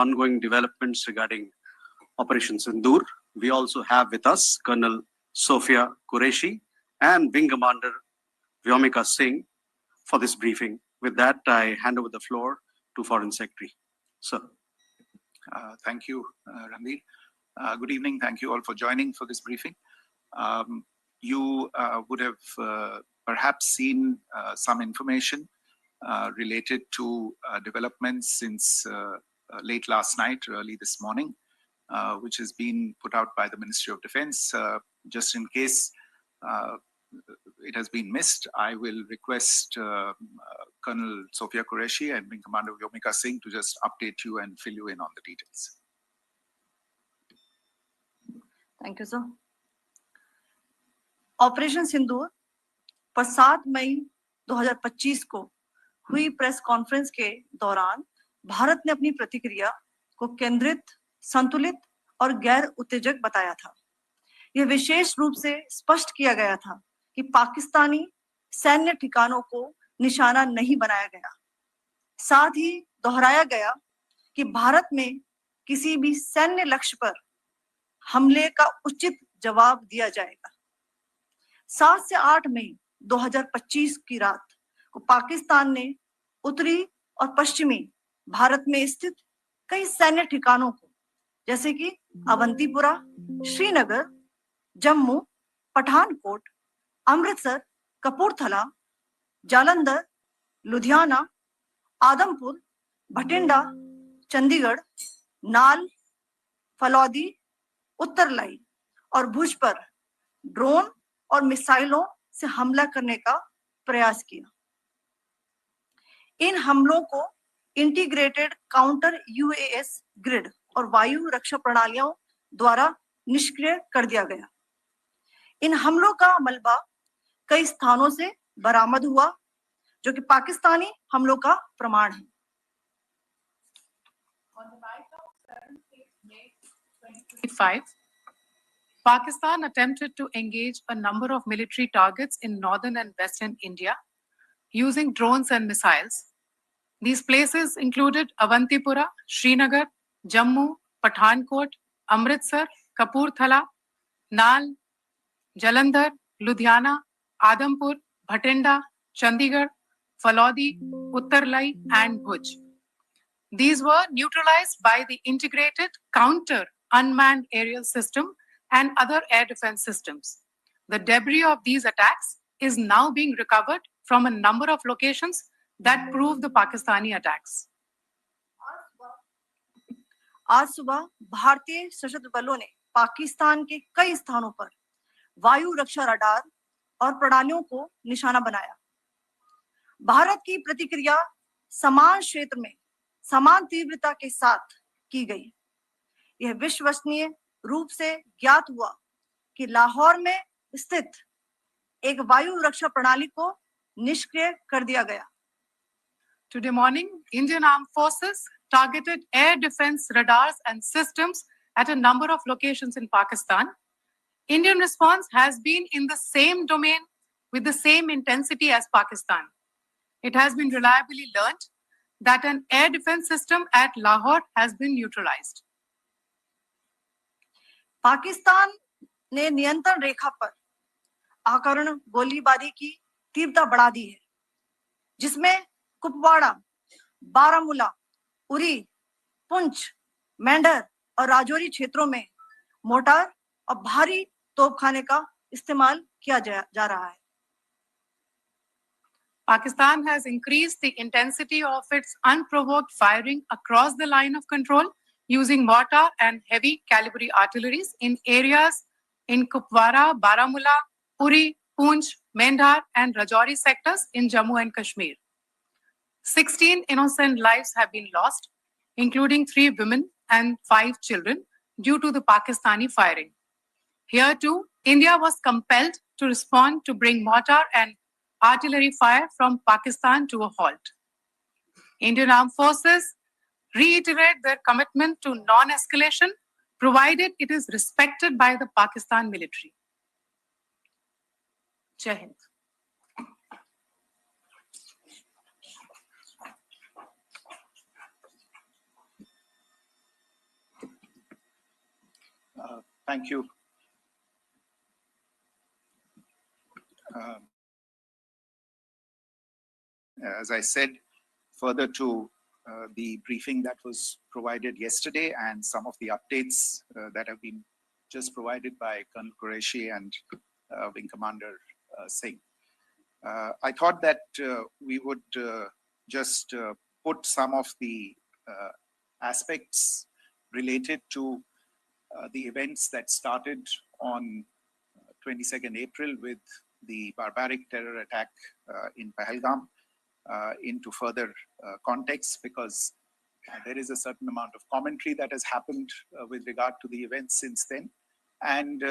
ongoing developments regarding Operation Sindoor. We also have with us Colonel Sophia Qureshi and Wing Commander Vyomika Singh for this briefing. With that, I hand over the floor to Foreign Secretary. Sir. Thank you, Ranveer. Good evening. Thank you all for joining for this briefing. You would have perhaps seen some information related to developments since late last night, early this morning, which has been put out by the Ministry of Defense. Just in case it has been missed, I will request Colonel Sophia Qureshi and Wing Commander Vyomika Singh to just update you and fill you in on the details. Thank you, sir. Operation Sindoor पर 7 मई 2025 को हुई press conference के दौरान भारत ने अपनी प्रतिक्रिया को केंद्रित, संतुलित और गैर उत्तेजक बताया था। यह विशेष रूप से स्पष्ट किया गया था कि पाकिस्तानी सैन्य ठिकानों को निशाना नहीं बनाया गया। साथ ही दोहराया गया कि भारत में किसी भी सैन्य लक्ष्य पर हमले का उचित जवाब दिया जाएगा। 7 से 8 मई 2025 की रात को पाकिस्तान ने उत्तरी और पश्चिमी भारत में स्थित कई सैन्य ठिकानों को, जैसे कि अवंतीपुरा, श्रीनगर, जम्मू, पठानकोट, अमृतसर, कपूरथला, जालंधर, लुधियाना, आदमपुर, भटिंडा, चंडीगढ़, नाल, फलौदी, उत्तरलाई और भुज पर ड्रोन और मिसाइलों से हमला करने का प्रयास किया। इन हमलों को इंटीग्रेटेड काउंटर यूएस ग्रिड और वायु रक्षा प्रणालियों द्वारा निष्क्रिय कर दिया गया। इन हमलों का मलबा कई स्थानों से बरामद हुआ, जो कि पाकिस्तानी हमलों का प्रमाण है। On the night of 7th May 2025, Pakistan attempted to engage a number of military targets in northern and western India using drones and missiles. These places included Avantipura, Srinagar, Jammu, Pathankot, Amritsar, Kapurthala, Nal, Jalandhar, Ludhiana, Adampur, Bhatinda, Chandigarh, Falodi, Uttarlai, and Bhuj. These were neutralized by the integrated counter unmanned aerial system and other air defense systems. The debris of these attacks is now being recovered from a number of locations that prove the Pakistani attacks. आज सुबह भारतीय सशस्त्र बलों ने पाकिस्तान के कई स्थानों पर वायु रक्षा रडार और प्रणालियों को निशाना बनाया। भारत की प्रतिक्रिया समान क्षेत्र में समान तीव्रता के साथ की गई। यह विश्वसनीय रूप से ज्ञात हुआ कि लाहौर में स्थित एक वायु रक्षा प्रणाली को निष्क्रिय कर दिया गया। Today morning, Indian Armed Forces targeted air defense radars and systems at a number of locations in Pakistan. Indian response has been in the same domain with the same intensity as Pakistan. It has been reliably learnt that an air defense system at Lahore has been neutralized. Pakistan ने नियंत्रण रेखा पर आकरण गोलीबारी की तीव्रता बढ़ा दी है, जिसमें कुपवाड़ा, बारामूला, उरी, पुंछ, मेंढर और राजौरी क्षेत्रों में मोर्टार और भारी तोपखाने का इस्तेमाल किया जा रहा है। Pakistan has increased the intensity of its unprovoked firing across the line of control using mortar and heavy caliber artilleries in areas in Kupwara, Baramulla, Uri, Poonch, Mendhar and Rajouri sectors in Jammu and Kashmir. 16 innocent lives have been lost, including 3 women and 5 children, due to the Pakistani firing. Here too, India was compelled to respond to bring mortar and artillery fire from Pakistan to a halt. Indian Armed Forces reiterate their commitment to non-escalation, provided it is respected by the Pakistan military. Jai Hind. Thank you. As I said, further to the briefing that was provided yesterday and some of the updates that have been just provided by Colonel Qureshi and Wing Commander Singh. I thought that we would just put some of the aspects related to the events that started on 22nd April with the barbaric terror attack in Pahalgam into further context, because there is a certain amount of commentary that has happened with regard to the events since then. And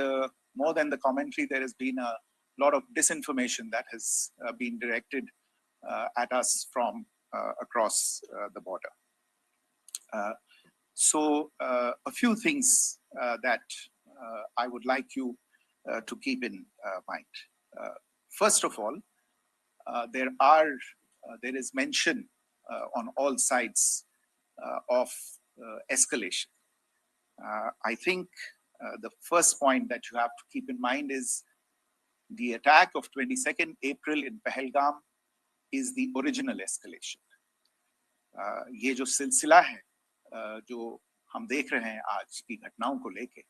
more than the commentary, there has been a lot of disinformation that has been directed at us from across the border. So a few things that I would like you to keep in mind. First of all, there is mention on all sides of escalation. I think the first point that you have to keep in mind is the attack of 22nd April in Pahalgam is the original escalation. ये जो सिलसिला है जो हम देख रहे हैं आज की घटनाओं को लेके,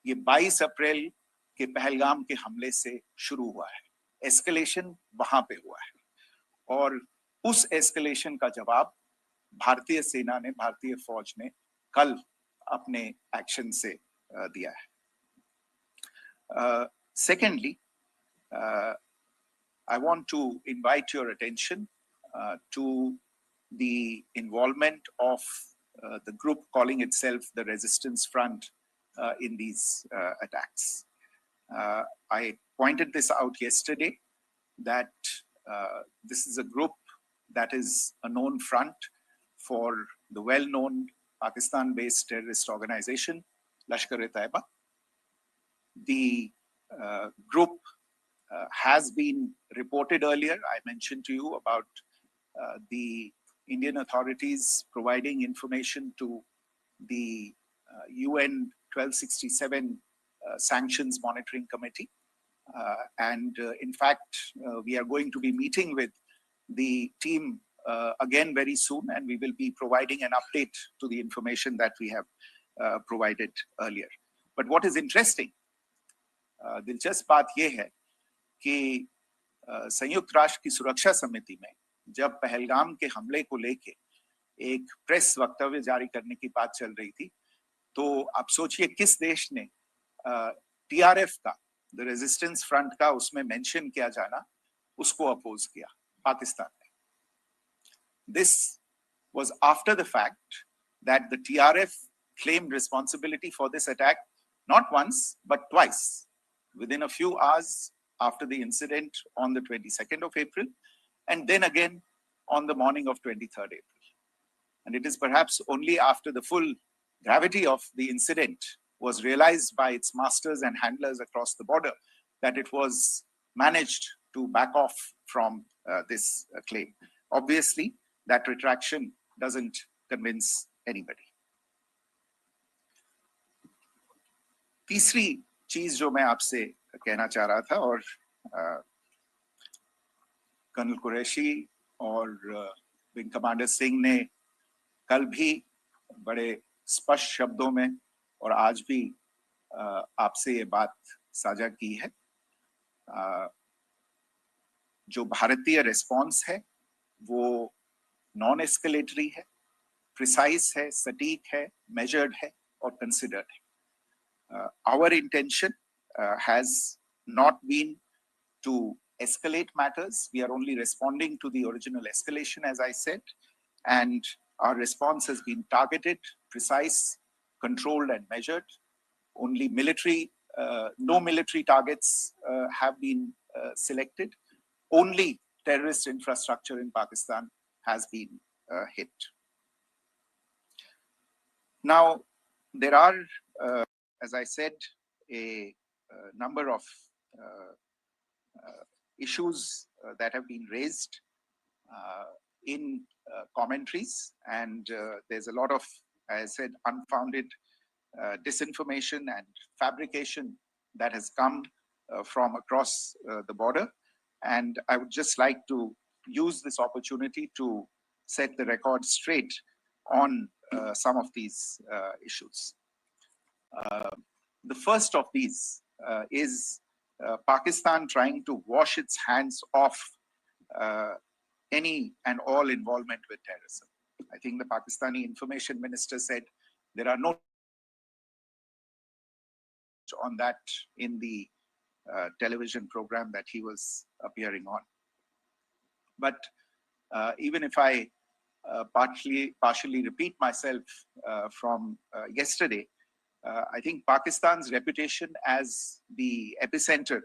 ये 22 अप्रैल के पहलगाम के हमले से शुरू हुआ है. एस्केलेशन वहां पे हुआ है और उस एस्केलेशन का जवाब भारतीय सेना ने, भारतीय फौज ने कल अपने एक्शन से दिया है. Secondly, I want to invite your attention to the involvement of the group calling itself the Resistance Front in these attacks. I pointed this out yesterday that this is a group that is a known front for the well-known Pakistan-based terrorist organization, Lashkar-e-Taiba. The group has been reported earlier. I mentioned to you about the Indian authorities providing information to the UN 1267 Sanctions Monitoring Committee. In fact, we are going to be meeting with the team again very soon, and we will be providing an update to the information that we have provided earlier. But what is interesting, दिलचस्प बात यह है कि संयुक्त राष्ट्र की सुरक्षा समिति में जब पहलगाम के हमले को लेके एक प्रेस वक्तव्य जारी करने की बात चल रही थी, तो आप सोचिए किस देश ने टीआरएफ का, द रेजिस्टेंस फ्रंट का उसमें मेंशन किया जाना, उसको अपोज किया, पाकिस्तान ने. This was after the fact that the TRF claimed responsibility for this attack not once but twice, within a few hours after the incident on the 22nd of April, and then again on the morning of 23rd April. And it is perhaps only after the full gravity of the incident was realized by its masters and handlers across the border that it was managed to back off from this claim. Obviously, that retraction doesn't convince anybody. तीसरी चीज जो मैं आपसे कहना चाह रहा था, और कर्नल कुरैशी और विंग कमांडर सिंह ने कल भी बड़े स्पष्ट शब्दों में और आज भी आपसे ये बात साझा की है. जो भारतीय रिस्पॉन्स है वो नॉन एस्केलेटरी है, प्रिसाइज है, सटीक है, मेजर्ड है और कंसिडर्ड है. Our intention has not been to escalate matters. We are only responding to the original escalation, as I said, and our response has been targeted, precise, controlled and measured. Only military, no military targets have been selected. Only terrorist infrastructure in Pakistan has been hit. Now, there are, as I said, a number of issues that have been raised in commentaries, and there's a lot of, as I said, unfounded disinformation and fabrication that has come from across the border. And I would just like to use this opportunity to set the record straight on some of these issues. The first of these is Pakistan trying to wash its hands off any and all involvement with terrorism. I think the Pakistani information minister said there are no on that in the television program that he was appearing on. But even if I partially repeat myself from yesterday, I think Pakistan's reputation as the epicenter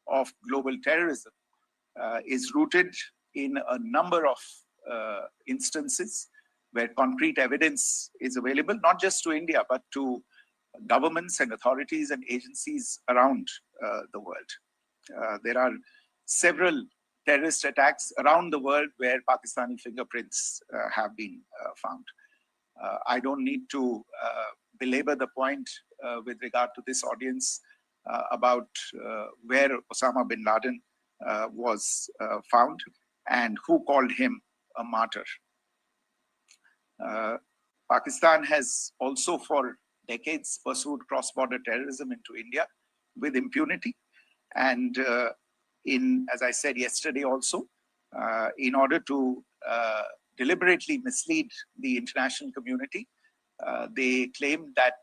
of global terrorism is rooted in a number of instances where concrete evidence is available, not just to India, but to governments and authorities and agencies around the world. There are several terrorist attacks around the world where Pakistani fingerprints have been found. I don't need to belabor the point with regard to this audience about where Osama bin Laden was found and who called him a martyr. Pakistan has also for decades pursued cross-border terrorism into India with impunity. And as I said yesterday also, in order to deliberately mislead the international community, they claimed that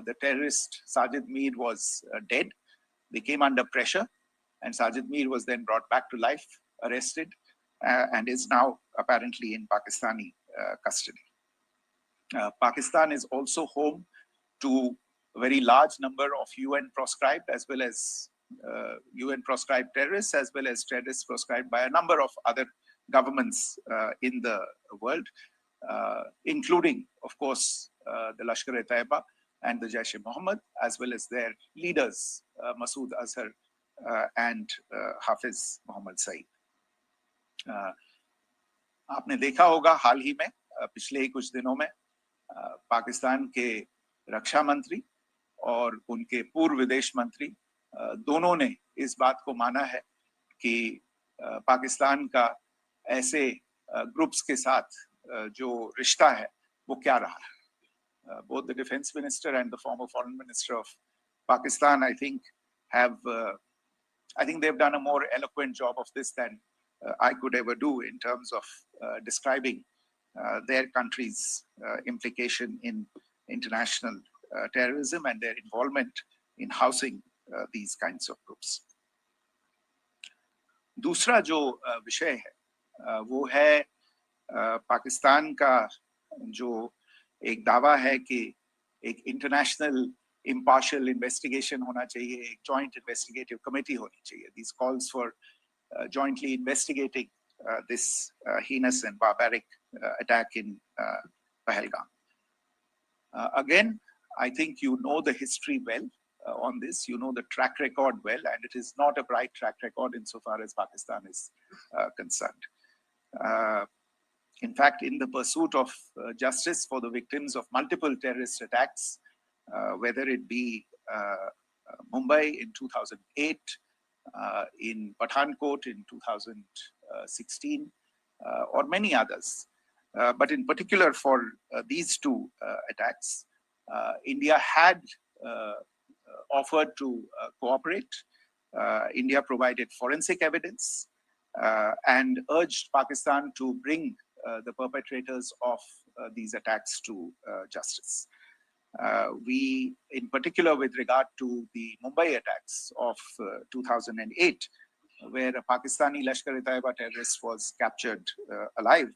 the terrorist Sajid Mir was dead. They came under pressure, and Sajid Mir was then brought back to life, arrested, and is now apparently in Pakistani custody. Pakistan is also home to a very large number of UN proscribed as well as UN proscribed terrorists, as well as terrorists proscribed by a number of other governments in the world, including, of course, the Lashkar-e-Taiba and the Jaish-e-Mohammed, as well as their leaders, Masood Azhar and Hafiz Mohammed Saeed. आपने देखा होगा हाल ही में पिछले ही कुछ दिनों में पाकिस्तान के रक्षा मंत्री और उनके पूर्व विदेश मंत्री दोनों ने इस बात को माना है कि पाकिस्तान का ऐसे ग्रुप्स के साथ जो रिश्ता है वो क्या रहा है. Both the defense minister and the former foreign minister of Pakistan, I think they've done a more eloquent job of this than I could ever do in terms of describing their country's implication in international terrorism and their involvement in housing these kinds of groups. दूसरा जो विषय है वो है पाकिस्तान का जो एक दावा है कि एक इंटरनेशनल impartial investigation होना चाहिए, एक joint investigative committee होनी चाहिए. These calls for jointly investigating this heinous and barbaric attack in Pahalgam. Again, I think you know the history well on this. You know the track record well, and it is not a bright track record insofar as Pakistan is concerned. In fact, in the pursuit of justice for the victims of multiple terrorist attacks, whether it be Mumbai in 2008, in Pathankot in 2016, or many others, but in particular for these two attacks, India had offered to cooperate. India provided forensic evidence and urged Pakistan to bring the perpetrators of these attacks to justice. We, in particular with regard to the Mumbai attacks of 2008, where a Pakistani Lashkar-e-Taiba terrorist was captured alive,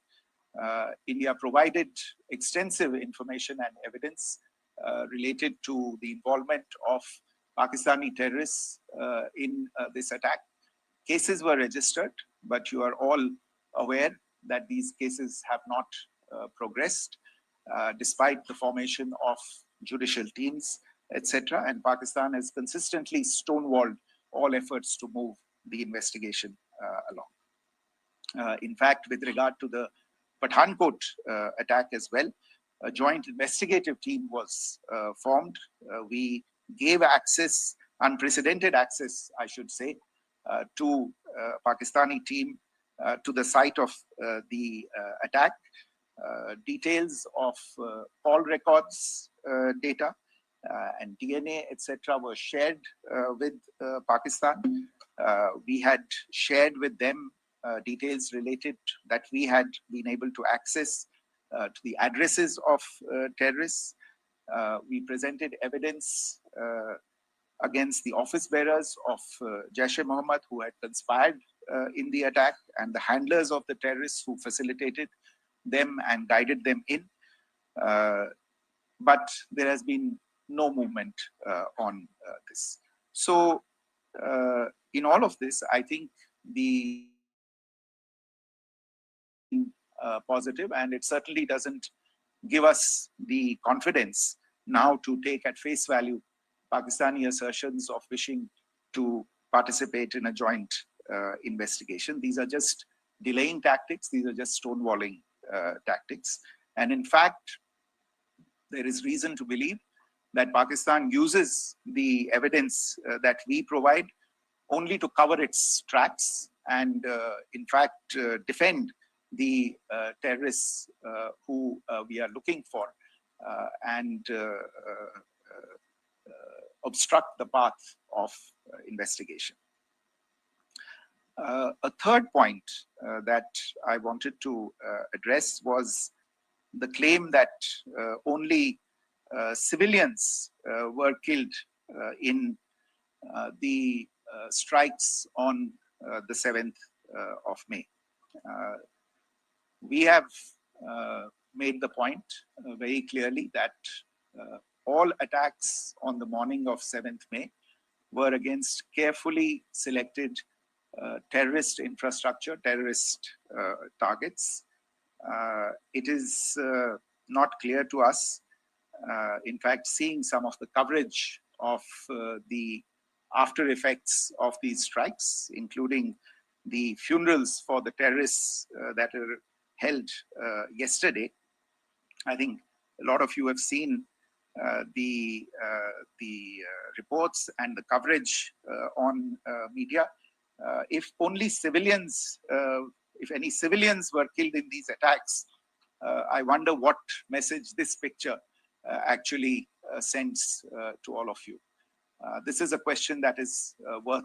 India provided extensive information and evidence related to the involvement of Pakistani terrorists in this attack. Cases were registered, but you are all aware that these cases have not progressed despite the formation of judicial teams, etc. And Pakistan has consistently stonewalled all efforts to move the investigation along. In fact, with regard to the Pathankot attack as well, a joint investigative team was formed. We gave access, unprecedented access, I should say, to Pakistani team to the site of the attack. Details of call records data and DNA, etc., were shared with Pakistan. We had shared with them details related that we had been able to access to the addresses of terrorists. We presented evidence against the office bearers of Jaish-e-Mohammed who had conspired in the attack, and the handlers of the terrorists who facilitated them and guided them in. But there has been no movement on this. So in all of this, I think the positive, and it certainly doesn't give us the confidence now to take at face value Pakistani assertions of wishing to participate in a joint investigation. These are just delaying tactics. These are just stonewalling tactics. And in fact, there is reason to believe that Pakistan uses the evidence that we provide only to cover its tracks and, in fact, defend the terrorists who we are looking for and obstruct the path of investigation. A third point that I wanted to address was the claim that only civilians were killed in the strikes on the 7th of May. We have made the point very clearly that all attacks on the morning of 7th May were against carefully selected terrorist infrastructure, terrorist targets. It is not clear to us, in fact, seeing some of the coverage of the after effects of these strikes, including the funerals for the terrorists that are held yesterday. I think a lot of you have seen the reports and the coverage on media. If only civilians, if any civilians were killed in these attacks, I wonder what message this picture actually sends to all of you. This is a question that is worth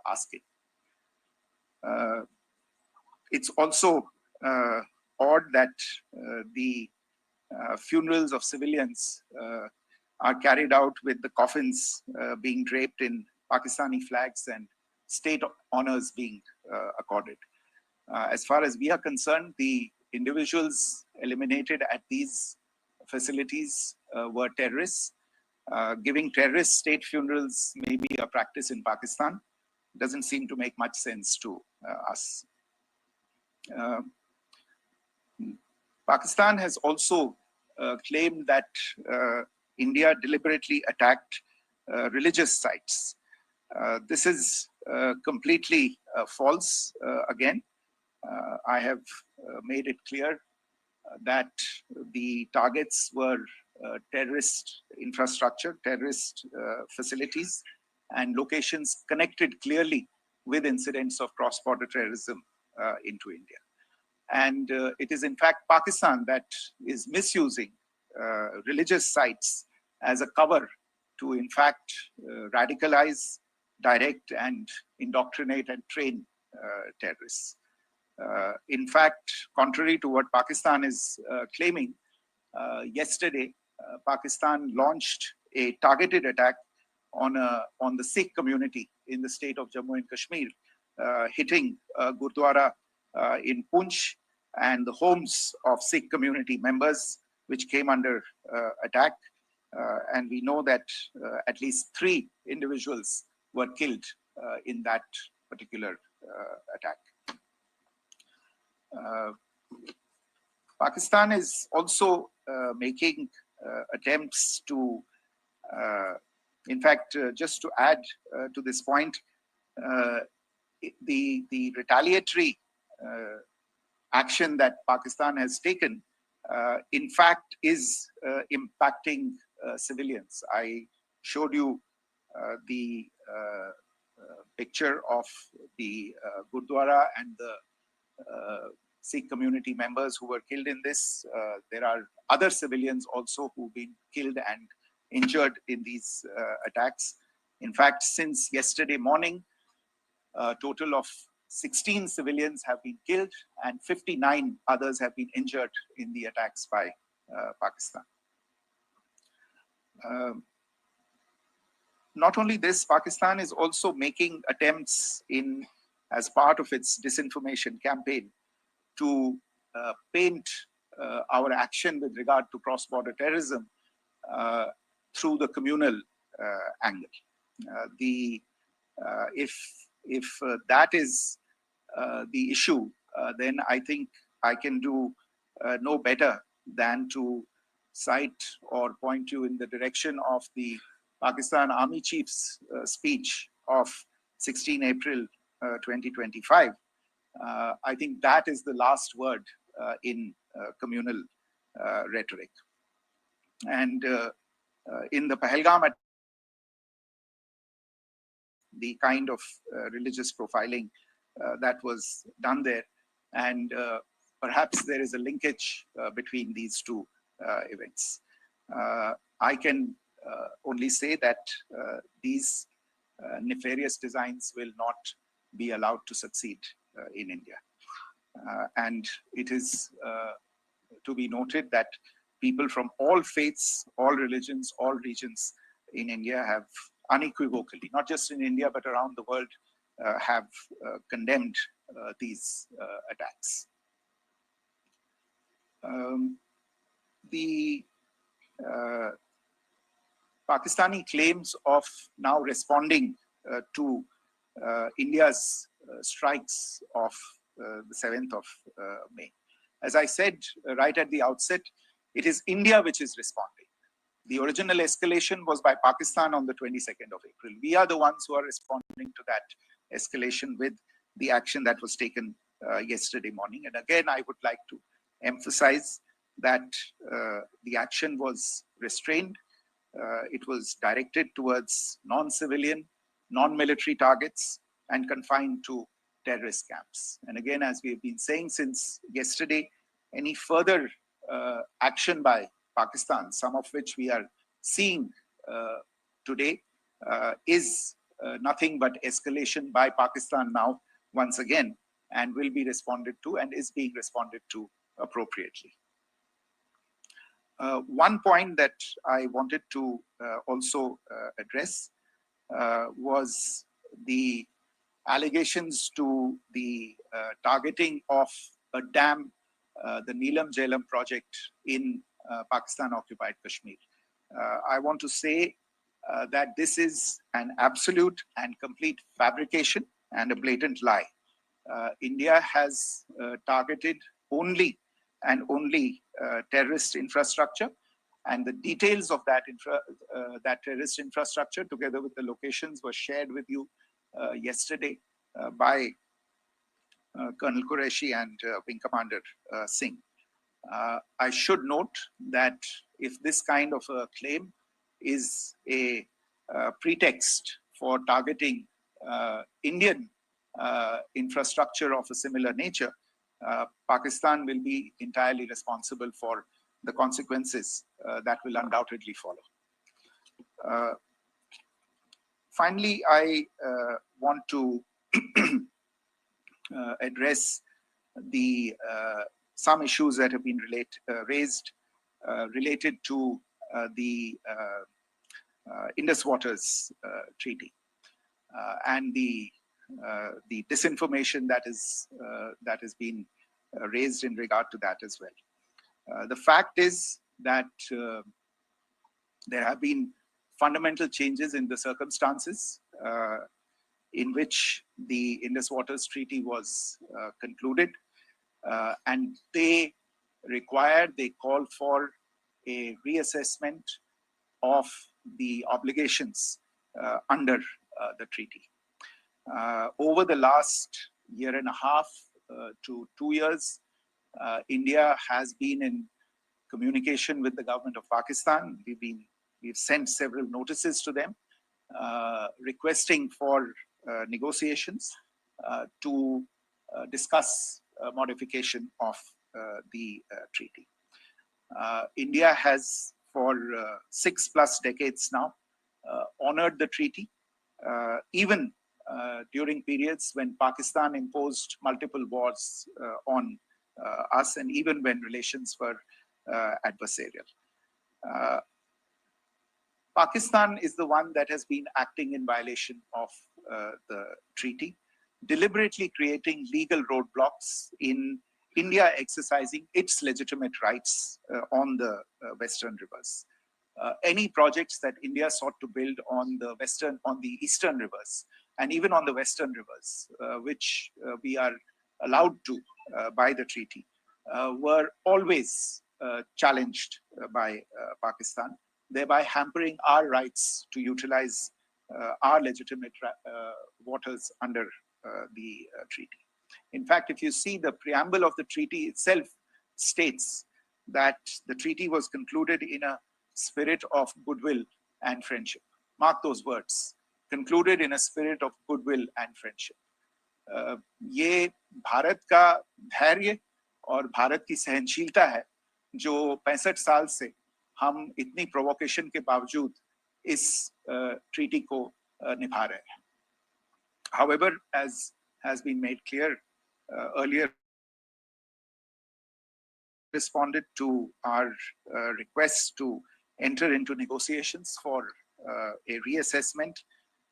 asking. It's also odd that the funerals of civilians are carried out with the coffins being draped in Pakistani flags and state honors being accorded. As far as we are concerned, the individuals eliminated at these facilities were terrorists. Giving terrorist state funerals may be a practice in Pakistan. Doesn't seem to make much sense to us. Pakistan has also claimed that India deliberately attacked religious sites. This is completely false again. I have made it clear that the targets were terrorist infrastructure, terrorist facilities, and locations connected clearly with incidents of cross-border terrorism into India. And it is in fact Pakistan that is misusing religious sites as a cover to in fact radicalize, direct, and indoctrinate and train terrorists. In fact, contrary to what Pakistan is claiming, yesterday Pakistan launched a targeted attack on the Sikh community in the state of Jammu and Kashmir, hitting Gurdwara in Poonch and the homes of Sikh community members, which came under attack. And we know that at least 3 individuals were killed in that particular attack. Pakistan is also making attempts to, in fact, just to add to this point, the retaliatory action that Pakistan has taken in fact is impacting civilians. I showed you the picture of the Gurdwara and the Sikh community members who were killed in this. There are other civilians also who've been killed and injured in these attacks. In fact, since yesterday morning, a total of 16 civilians have been killed and 59 others have been injured in the attacks by Pakistan. Not only this, Pakistan is also making attempts as part of its disinformation campaign to paint our action with regard to cross-border terrorism through the communal angle. If that is the issue, then I think I can do no better than to cite or point you in the direction of the Pakistan Army Chief's speech of 16 April 2025. I think that is the last word in communal rhetoric. And in the Pahalgam, the kind of religious profiling that was done there, and perhaps there is a linkage between these two events. I can only say that these nefarious designs will not be allowed to succeed in India. And it is to be noted that people from all faiths, all religions, all regions in India have unequivocally, not just in India, but around the world, have condemned these attacks. The Pakistani claims of now responding to India's strikes of the 7th of May. As I said right at the outset, it is India which is responding. The original escalation was by Pakistan on the 22nd of April. We are the ones who are responding to that escalation with the action that was taken yesterday morning. And again, I would like to emphasize that the action was restrained. It was directed towards non-civilian, non-military targets and confined to terrorist camps. And again, as we have been saying since yesterday, any further action by Pakistan, some of which we are seeing today, is nothing but escalation by Pakistan now, once again, and will be responded to and is being responded to appropriately. One point that I wanted to also address was the allegations to the targeting of a dam, the Neelam Jhelum project in Pakistan-occupied Kashmir. I want to say that this is an absolute and complete fabrication and a blatant lie. India has targeted only and only terrorist infrastructure, and the details of that terrorist infrastructure, together with the locations, were shared with you yesterday by Colonel Qureshi and Wing Commander Singh. I should note that if this kind of a claim is a pretext for targeting Indian infrastructure of a similar nature, Pakistan will be entirely responsible for the consequences that will undoubtedly follow. Finally, I want to address some issues that have been raised related to the Indus Waters Treaty and the disinformation that has been raised in regard to that as well. The fact is that there have been fundamental changes in the circumstances in which the Indus Waters Treaty was concluded, and they call for a reassessment of the obligations under the treaty. Over the last year and a half to 2 years, India has been in communication with the government of Pakistan. We've sent several notices to them requesting for negotiations to discuss modification of the treaty. India has for 6+ decades now honored the treaty, even during periods when Pakistan imposed multiple wars on us, and even when relations were adversarial. Pakistan is the one that has been acting in violation of the treaty, deliberately creating legal roadblocks in India exercising its legitimate rights on the Western rivers. Any projects that India sought to build on the Eastern rivers, and even on the Western rivers, which we are allowed to by the treaty, were always challenged by Pakistan, thereby hampering our rights to utilize our legitimate waters under the treaty. In fact, if you see the preamble of the treaty itself states that the treaty was concluded in a spirit of goodwill and friendship. Mark those words, concluded in a spirit of goodwill and friendship. ये भारत का धैर्य और भारत की सहनशीलता है जो 65 साल से हम इतनी प्रोवोकेशन के बावजूद इस ट्रीटी को निभा रहे हैं. However, as has been made clear earlier, responded to our requests to enter into negotiations for a reassessment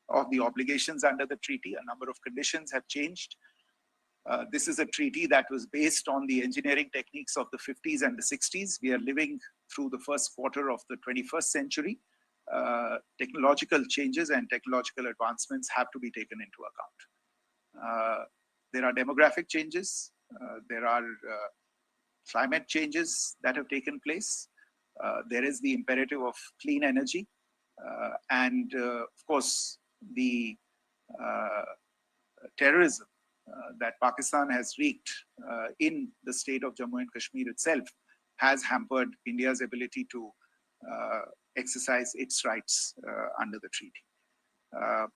of the obligations under the treaty. A number of conditions have changed. This is a treaty that was based on the engineering techniques of the 50s and the 60s. We are living through the first quarter of the 21st century. Technological changes and technological advancements have to be taken into account. There are demographic changes. There are climate changes that have taken place. There is the imperative of clean energy. And of course, the terrorism that Pakistan has wreaked in the state of Jammu and Kashmir itself has hampered India's ability to exercise its rights under the treaty.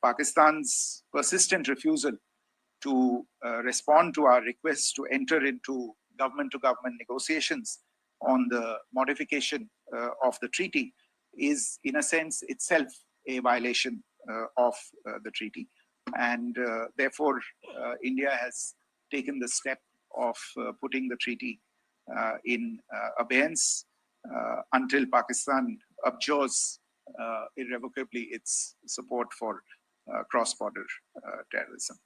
Pakistan's persistent refusal to respond to our requests to enter into government-to-government negotiations on the modification of the treaty is, in a sense, itself a violation of the treaty. And therefore, India has taken the step of putting the treaty in abeyance until Pakistan abjures irrevocably its support for cross-border terrorism.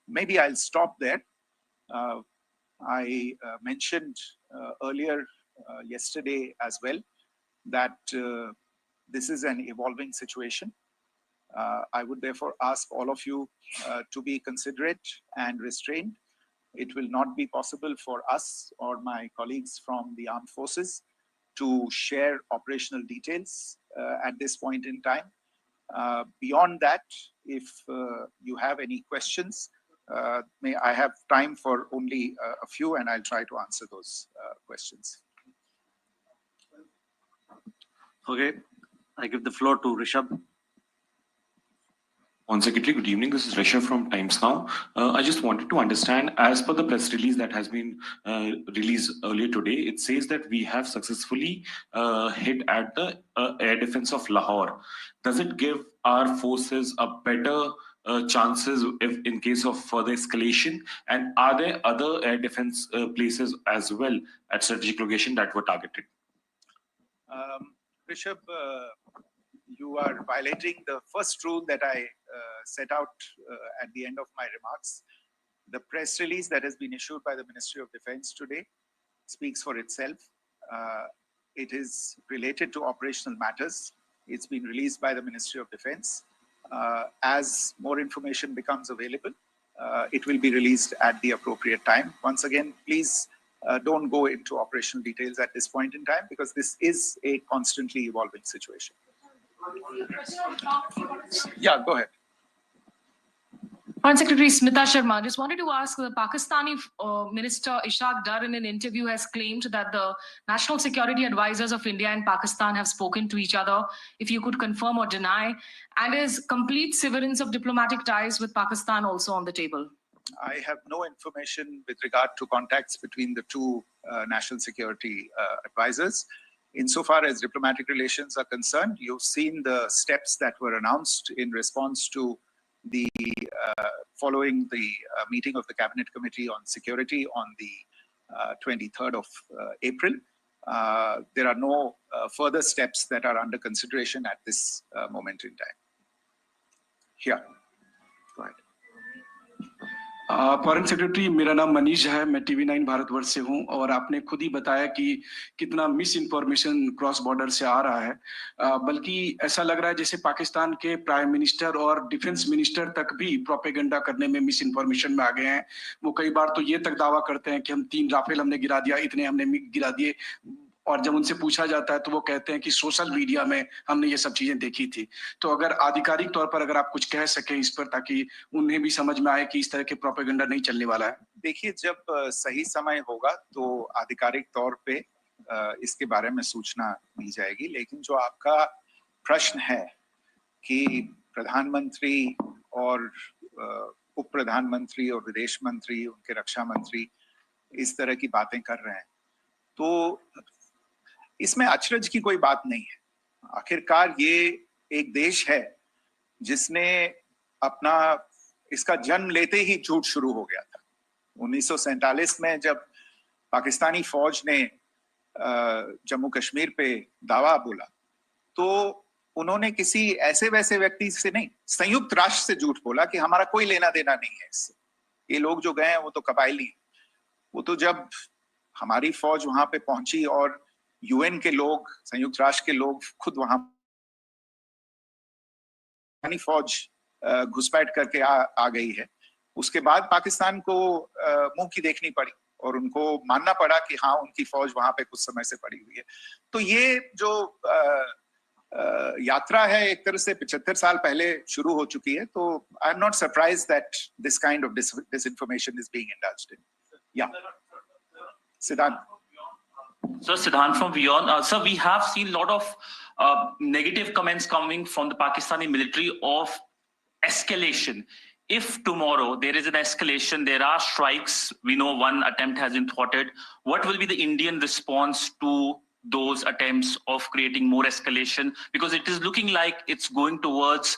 Maybe I'll stop there. I mentioned earlier yesterday as well that this is an evolving situation. I would therefore ask all of you to be considerate and restrained. It will not be possible for us or my colleagues from the armed forces to share operational details at this point in time. Beyond that, if you have any questions, may I have time for only a few, and I'll try to answer those questions. Okay, I give the floor to Rishabh. On Secretary, good evening. This is Rishabh from Times Now. I just wanted to understand, as per the press release that has been released earlier today, it says that we have successfully hit at the air defense of Lahore. Does it give our forces a better chances if in case of further escalation? And are there other air defense places as well at strategic location that were targeted? Rishabh, you are violating the first rule that I set out at the end of my remarks. The press release that has been issued by the Ministry of Defense today speaks for itself. It is related to operational matters. It's been released by the Ministry of Defense. As more information becomes available, it will be released at the appropriate time. Once again, please don't go into operational details at this point in time, because this is a constantly evolving situation. Yeah, go ahead. Foreign Secretary Smita Sharma, just wanted to ask, the Pakistani Minister Ishaq Dar in an interview has claimed that the national security advisors of India and Pakistan have spoken to each other, if you could confirm or deny, and is complete severance of diplomatic ties with Pakistan also on the table? I have no information with regard to contacts between the two national security advisors. Insofar as diplomatic relations are concerned, you've seen the steps that were announced in response to the following the meeting of the Cabinet Committee on Security on the 23rd of April. There are no further steps that are under consideration at this moment in time. Here, go ahead. Foreign secretary, मेरा नाम मनीष है, मैं TV9 Bharatvarsh से हूं और आपने खुद ही बताया कि कितना मिस इन्फॉर्मेशन क्रॉस बॉर्डर से आ रहा है, बल्कि ऐसा लग रहा है जैसे पाकिस्तान के प्राइम मिनिस्टर और डिफेंस मिनिस्टर तक भी प्रोपेगेंडा करने में मिस इन्फॉर्मेशन में आ गए हैं। वो कई बार तो ये तक दावा करते हैं कि हम 3 राफेल हमने गिरा दिया, इतने हमने गिरा दिए, और जब उनसे पूछा जाता है तो वो कहते हैं कि सोशल मीडिया में हमने ये सब चीजें देखी थी। तो अगर आधिकारिक तौर पर अगर आप कुछ कह सकें इस पर, ताकि उन्हें भी समझ में आए कि इस तरह के प्रोपेगेंडा नहीं चलने वाला है। देखिए, जब सही समय होगा तो आधिकारिक तौर पे इसके बारे में सूचना दी जाएगी, लेकिन जो आपका प्रश्न है कि प्रधानमंत्री और उप प्रधानमंत्री और विदेश मंत्री, उनके रक्षा मंत्री इस तरह की बातें कर रहे हैं, तो इसमें अचरज की कोई बात नहीं है। आखिरकार ये एक देश है जिसने अपना इसका जन्म लेते ही झूठ शुरू हो गया था। 1947 में जब पाकिस्तानी फौज ने जम्मू कश्मीर पे दावा बोला, तो उन्होंने किसी ऐसे वैसे व्यक्ति से नहीं, संयुक्त राष्ट्र से झूठ बोला कि हमारा कोई लेना देना नहीं है इससे, ये लोग जो गए हैं वो तो कबायली। वो तो जब हमारी फौज वहां पे पहुंची और यूएन के लोग, संयुक्त राष्ट्र के लोग खुद वहां फौज घुसपैठ करके आ गई है, उसके बाद पाकिस्तान को मुंह की देखनी पड़ी और उनको मानना पड़ा कि हाँ, उनकी फौज वहां पे कुछ समय से पड़ी हुई है। तो ये जो यात्रा है एक तरह से 75 साल पहले शुरू हो चुकी है। तो I am not surprised that this kind of disinformation is being indulged in. Yeah, Siddhant. So Siddhant from Beyond. Sir, we have seen a lot of negative comments coming from the Pakistani military of escalation. If tomorrow there is an escalation, there are strikes, we know one attempt has been thwarted, what will be the Indian response to those attempts of creating more escalation? Because it is looking like it's going towards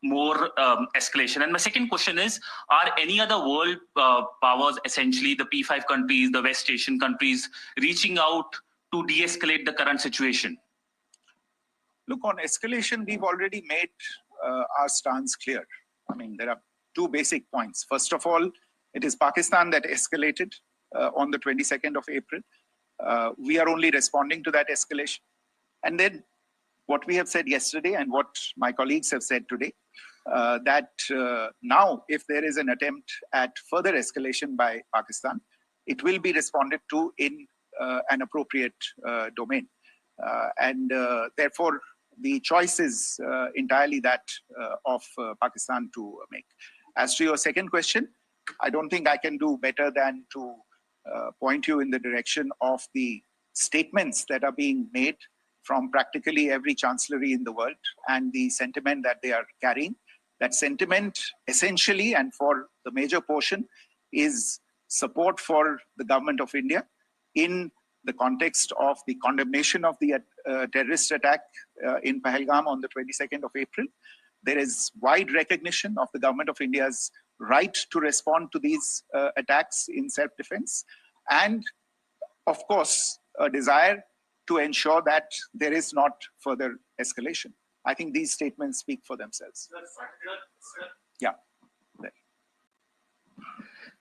more escalation. And my second question is, are any other world powers, essentially the P5 countries, the West Asian countries, reaching out to de-escalate the current situation? Look, on escalation, we've already made our stance clear. I mean, there are 2 basic points. First of all, it is Pakistan that escalated on the 22nd of April. We are only responding to that escalation. And then what we have said yesterday and what my colleagues have said today, that now if there is an attempt at further escalation by Pakistan, it will be responded to in an appropriate domain. And therefore, the choice is entirely that of Pakistan to make. As to your second question, I don't think I can do better than to point you in the direction of the statements that are being made from practically every chancellery in the world and the sentiment that they are carrying. That sentiment essentially, and for the major portion, is support for the government of India in the context of the condemnation of the terrorist attack in Pahalgam on the 22nd of April. There is wide recognition of the government of India's right to respond to these attacks in self-defense, and of course a desire to ensure that there is not further escalation. I think these statements speak for themselves. Yeah.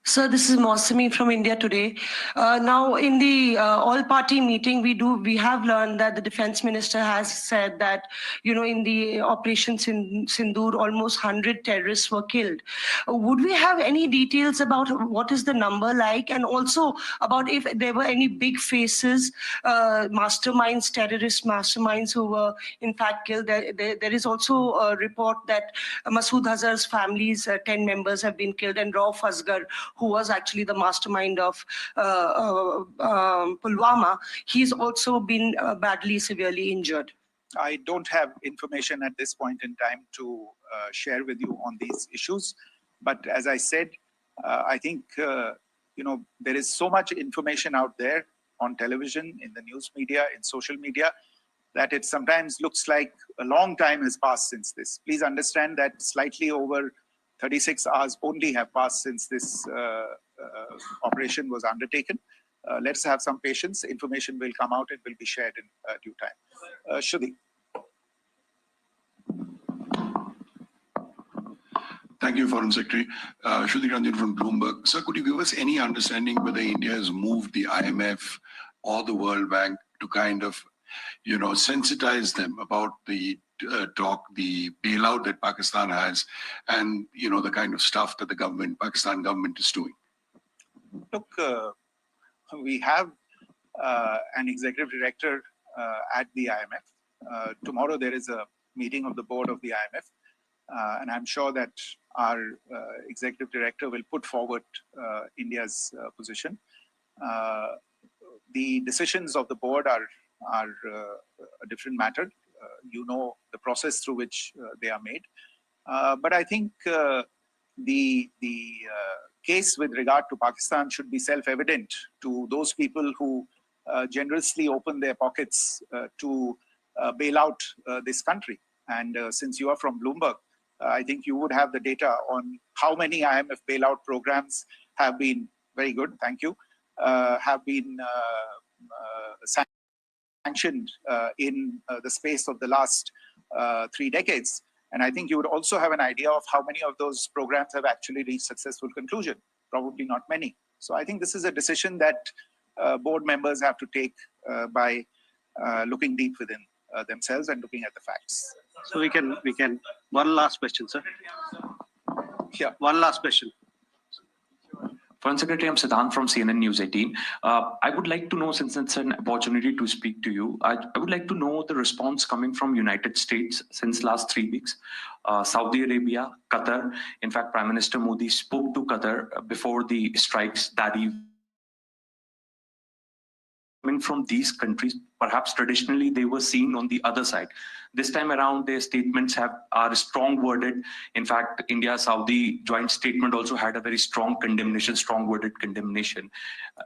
Sir, this is Mosami from India Today. Now, in the all-party meeting, we have learned that the defense minister has said that, in the operation Sindoor, almost 100 terrorists were killed. Would we have any details about what is the number like, and also about if there were any big faces, masterminds, terrorist masterminds who were in fact killed? There is also a report that Masood Azhar's family's 10 members have been killed, and Rauf Asghar, who was actually the mastermind of Pulwama, he's also been badly, severely injured. I don't have information at this point in time to share with you on these issues. But as I said, I think, there is so much information out there on television, in the news media, in social media, that it sometimes looks like a long time has passed since this. Please understand that slightly over 36 hours only have passed since this operation was undertaken. Let's have some patience. Information will come out. It will be shared in due time. Shruti. Thank you, Foreign Secretary. Shruti Ranjan from Bloomberg. Sir, could you give us any understanding whether India has moved the IMF or the World Bank to kind of, sensitize them about the the bailout that Pakistan has, and the kind of stuff that the Pakistan government is doing? Look, we have an executive director at the IMF. Tomorrow there is a meeting of the board of the IMF, and I'm sure that our executive director will put forward India's position. The decisions of the board are a different matter. The process through which they are made. But I think the case with regard to Pakistan should be self-evident to those people who generously open their pockets to bail out this country. And since you are from Bloomberg, I think you would have the data on how many IMF bailout programs have been, very good, thank you, have been sanctioned in the space of the last 3 decades. And I think you would also have an idea of how many of those programs have actually reached successful conclusion. Probably not many. So I think this is a decision that board members have to take by looking deep within themselves and looking at the facts. So we can, one last question, sir. Yeah. One last question. Foreign Secretary, I'm Siddhant from CNN News 18. I would like to know, since it's an opportunity to speak to you, I would like to know the response coming from United States since last 3 weeks. Saudi Arabia, Qatar. In fact, Prime Minister Modi spoke to Qatar before the strikes that evening. Coming from these countries, perhaps traditionally they were seen on the other side. This time around, their statements are strong worded. In fact, India-Saudi joint statement also had a very strong condemnation, strong worded condemnation.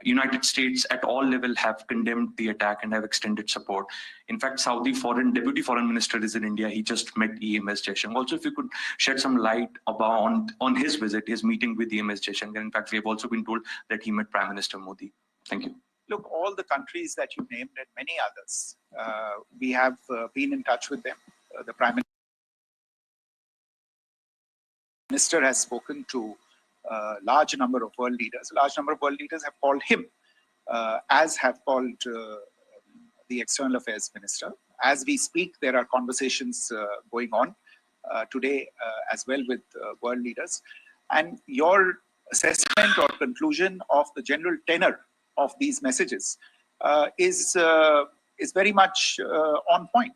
United States at all level have condemned the attack and have extended support. In fact, Saudi Deputy Foreign Minister is in India. He just met EMS Jaishankar. Also, if you could shed some light on his visit, his meeting with EMS Jaishankar. In fact, we have also been told that he met Prime Minister Modi. Thank you. Look, all the countries that you named and many others, we have been in touch with them. The Prime Minister has spoken to a large number of world leaders. A large number of world leaders have called him, as have called the External Affairs Minister. As we speak, there are conversations going on today as well with world leaders. And your assessment or conclusion of the general tenor of these messages is very much on point.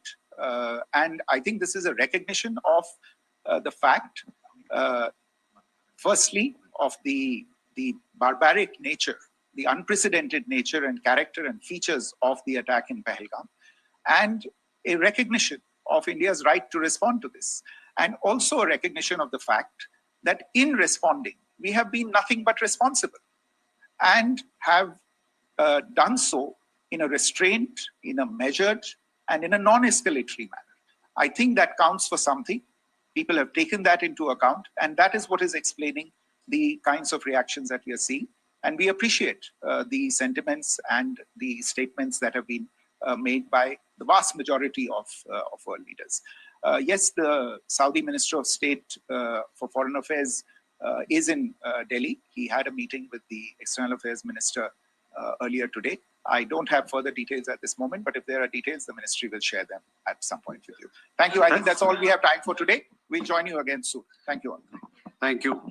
And I think this is a recognition of the fact, firstly, of the barbaric nature, the unprecedented nature and character and features of the attack in Pahalgam, and a recognition of India's right to respond to this, and also a recognition of the fact that in responding, we have been nothing but responsible and have done so in a restrained, in a measured, and in a non-escalatory manner. I think that counts for something. People have taken that into account, and that is what is explaining the kinds of reactions that we are seeing. And we appreciate the sentiments and the statements that have been made by the vast majority of world leaders. Yes, the Saudi Minister of State for Foreign Affairs is in Delhi. He had a meeting with the External Affairs Minister earlier today. I don't have further details at this moment, but if there are details, the ministry will share them at some point with you. Thank you. I think that's all we have time for today. We'll join you again soon. Thank you all. Thank you.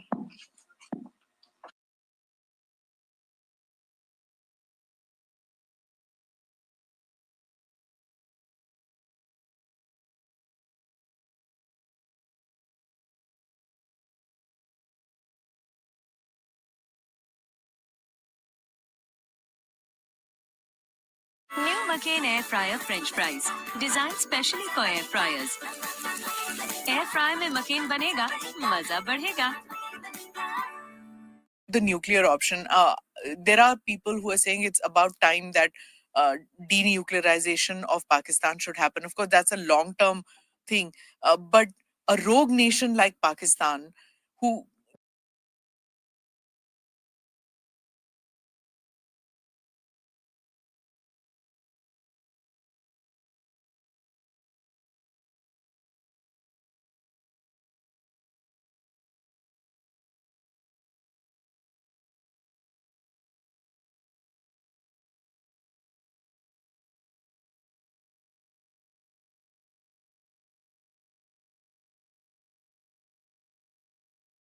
New McCain Air Fryer French fries, designed specially for air fryers. Air fry में McCain बनेगा, मजा बढ़ेगा. The nuclear option. There are people who are saying it's about time that denuclearization of Pakistan should happen. Of course, that's a long-term thing. But a rogue nation like Pakistan, who